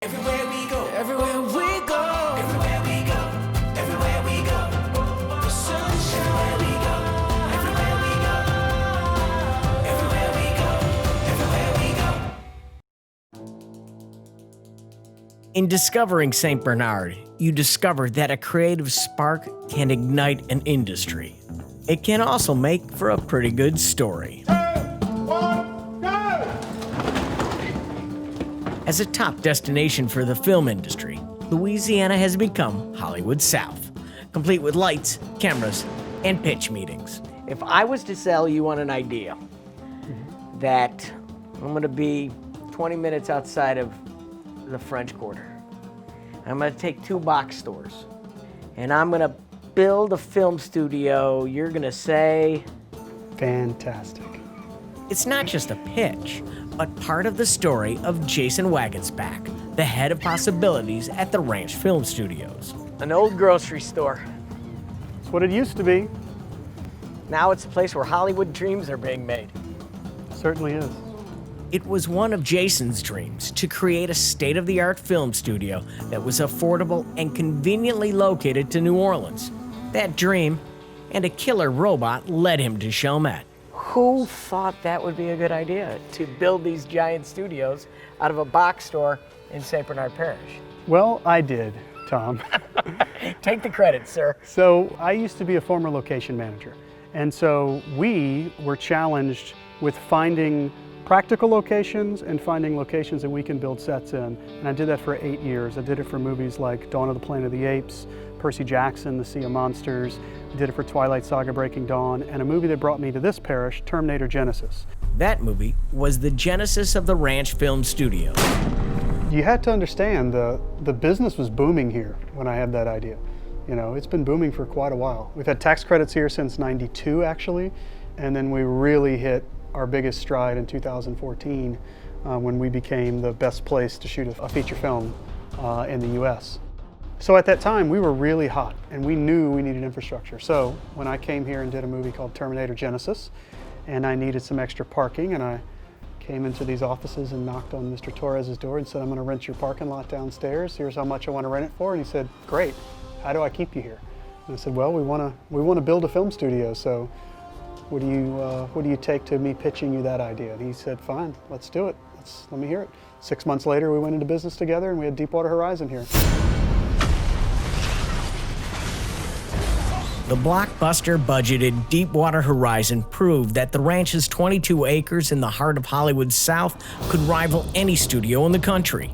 Everywhere we go, everywhere we go, everywhere we go, everywhere we go, the sunshine. Everywhere we go, everywhere we go, everywhere we go, everywhere we go. In discovering St. Bernard, you discovered that a creative spark can ignite an industry. It can also make for a pretty good story. As a top destination for the film industry, Louisiana has become Hollywood South, complete with lights, cameras, and pitch meetings. If I was to sell you on an idea that I'm going to be 20 minutes outside of the French Quarter, I'm going to take 2 box stores, and I'm going to build a film studio, you're going to say... Fantastic. It's not just a pitch, but part of the story of Jason Waggenspack, the head of possibilities at the Ranch Film Studios. An old grocery store. It's what it used to be. Now it's a place where Hollywood dreams are being made. It certainly is. It was one of Jason's dreams to create a state-of-the-art film studio that was affordable and conveniently located to New Orleans. That dream and a killer robot led him to Chalmette. Who thought that would be a good idea, to build these giant studios out of a box store in St. Bernard Parish? Well, I did, Tom. Take the credit, sir. So I used to be a former location manager. And so we were challenged with finding practical locations and finding locations that we can build sets in. And I did that for 8 years. I did it for movies like Dawn of the Planet of the Apes, Percy Jackson, The Sea of Monsters. I did it for Twilight Saga, Breaking Dawn, and a movie that brought me to this parish, Terminator Genesis. That movie was the genesis of the Ranch Film Studios. You had to understand the business was booming here when I had that idea. You know, it's been booming for quite a while. We've had tax credits here since '92 actually, and then we really hit our biggest stride in 2014 when we became the best place to shoot a feature film in the US. So at that time, we were really hot, and we knew we needed infrastructure. So when I came here and did a movie called Terminator Genesis, and I needed some extra parking, and I came into these offices and knocked on Mr. Torres's door and said, I'm gonna rent your parking lot downstairs. Here's how much I wanna rent it for. And he said, great, how do I keep you here? And I said, well, we wanna build a film studio, so what do you take to me pitching you that idea? And he said, fine, let's do it. Let me hear it. 6 months later, we went into business together, and we had Deepwater Horizon here. The blockbuster budgeted Deepwater Horizon proved that the ranch's 22 acres in the heart of Hollywood South could rival any studio in the country.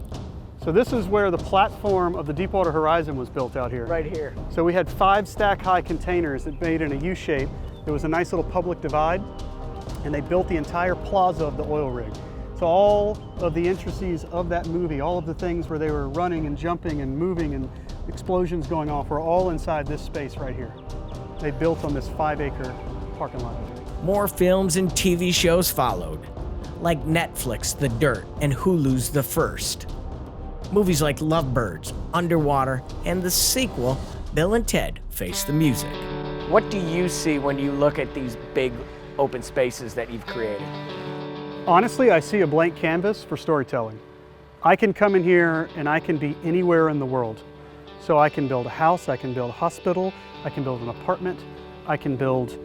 So this is where the platform of the Deepwater Horizon was built out here. Right here. So we had 5 stack-high containers that made in a U shape. There was a nice little public divide, and they built the entire plaza of the oil rig. So all of the intricacies of that movie, all of the things where they were running and jumping and moving and explosions going off, were all inside this space right here. They built on this 5-acre parking lot. More films and TV shows followed, like Netflix' The Dirt and Hulu's The First. Movies like Lovebirds, Underwater, and the sequel, Bill and Ted Face the Music. What do you see when you look at these big open spaces that you've created? Honestly, I see a blank canvas for storytelling. I can come in here and I can be anywhere in the world. So I can build a house, I can build a hospital, I can build an apartment, I can build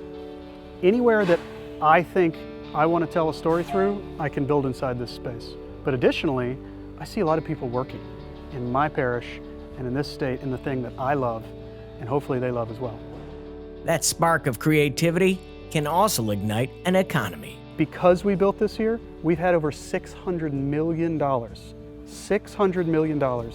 anywhere that I think I want to tell a story through, I can build inside this space. But additionally, I see a lot of people working in my parish and in this state in the thing that I love, and hopefully they love as well. That spark of creativity can also ignite an economy. Because we built this here, we've had over $600 million, $600 million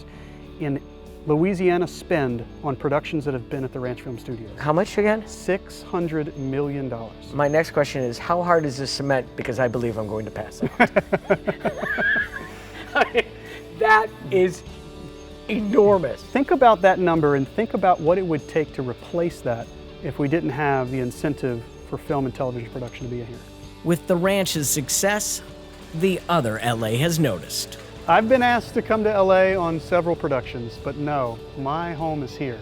in Louisiana spend on productions that have been at the Ranch Film Studios. How much again? $600 million. My next question is, how hard is this cement? Because I believe I'm going to pass out. That is enormous. Think about that number and think about what it would take to replace that if we didn't have the incentive for film and television production to be here. With the ranch's success, the other LA has noticed. I've been asked to come to LA on several productions, but no, my home is here.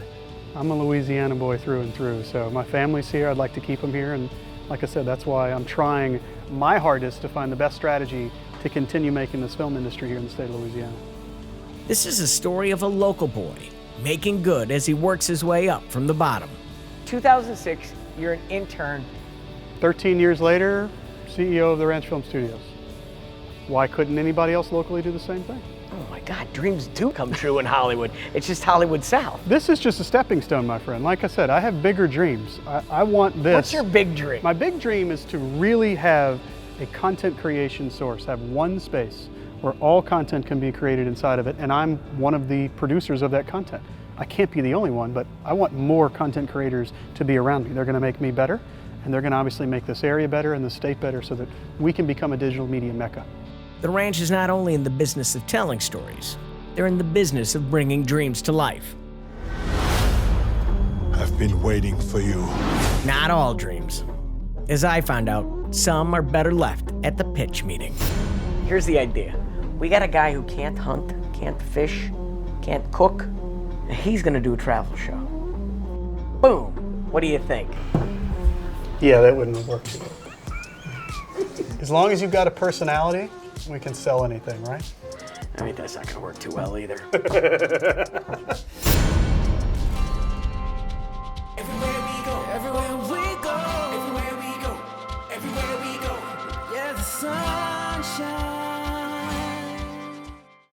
I'm a Louisiana boy through and through, so my family's here. I'd like to keep them here, and like I said, that's why I'm trying my hardest to find the best strategy to continue making this film industry here in the state of Louisiana. This is a story of a local boy making good as he works his way up from the bottom. 2006, you're an intern. 13 years later, CEO of the Ranch Film Studios. Why couldn't anybody else locally do the same thing? Oh my God, dreams do come true in Hollywood. It's just Hollywood South. This is just a stepping stone, my friend. Like I said, I have bigger dreams. I want this. What's your big dream? My big dream is to really have a content creation source, have one space where all content can be created inside of it, and I'm one of the producers of that content. I can't be the only one, but I want more content creators to be around me. They're gonna make me better, and they're gonna obviously make this area better and the state better so that we can become a digital media mecca. The ranch is not only in the business of telling stories, they're in the business of bringing dreams to life. I've been waiting for you. Not all dreams. As I found out, some are better left at the pitch meeting. Here's the idea. We got a guy who can't hunt, can't fish, can't cook, and he's gonna do a travel show. Boom! What do you think? Yeah, that wouldn't work too well. As long as you've got a personality, we can sell anything, right? I mean, that's not gonna work too well either.